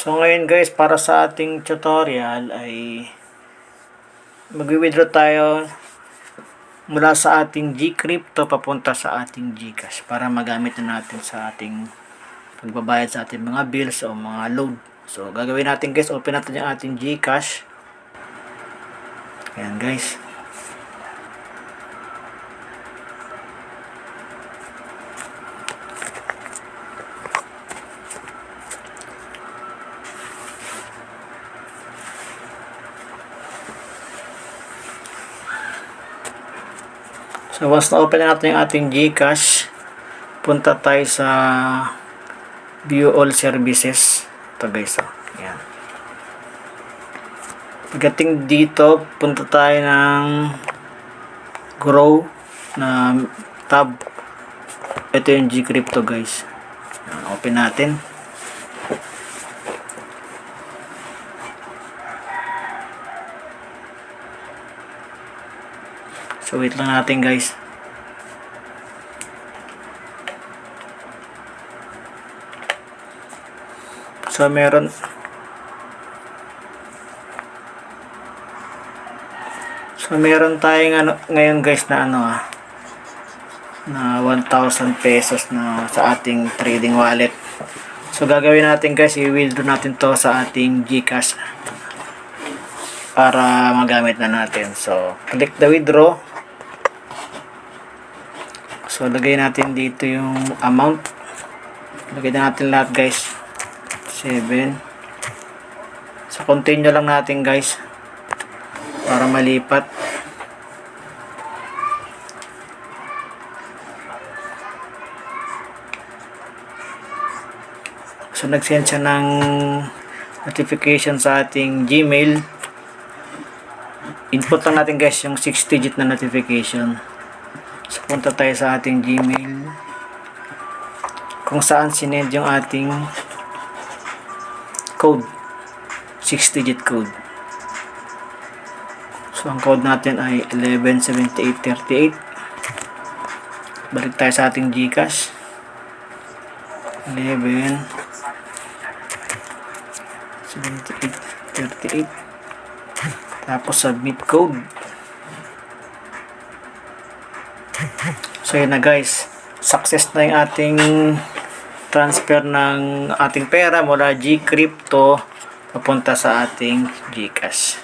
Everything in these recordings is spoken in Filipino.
So ngayon guys, para sa ating tutorial ay mag-withdraw tayo mula sa ating Gcrypto papunta sa ating Gcash para magamit na natin sa ating pagbabayad sa ating mga bills o mga load. So gagawin natin guys, open natin yung ating Gcash. Ayan guys. So once na open na natin yung ating Gcash, punta tayo sa View All Services. Ito guys, ayan. Pagdating dito, punta tayo ng Grow na tab. Ito yung Gcrypto guys. Ayan, open natin. So wait lang natin guys. So meron tayong ngayon guys na na 1,000 pesos na sa ating trading wallet. So gagawin natin guys, i-withdraw natin to sa ating Gcash para magamit na natin. So click the withdraw. So lagay natin dito yung amount. Lagay na natin lahat guys. 7. So continue lang natin guys para malipat. So nag-send siya ng notification sa ating Gmail. Input lang natin guys yung 6-digit na notification. So punta tayo sa ating Gmail kung saan sinend yung ating code, 6-digit code. So ang code natin ay 117838. Balik tayo sa ating Gcash. 117838. Tapos submit code. So yun na guys, success na yung ating transfer ng ating pera mula Gcrypto papunta sa ating Gcash.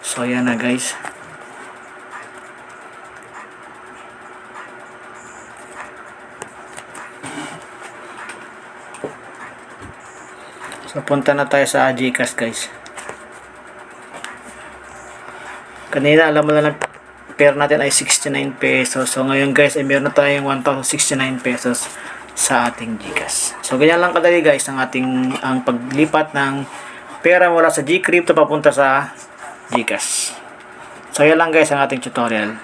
So yan na guys. So punta na tayo sa Gcash guys. Kanina alam mo na pera natin ay 69 pesos. So ngayon guys ay meron na tayong 1,069 pesos sa ating Gcash. So ganyan lang kadali guys ang paglipat ng pera mula sa Gcrypto papunta sa Gcash. So yan lang guys ang ating tutorial.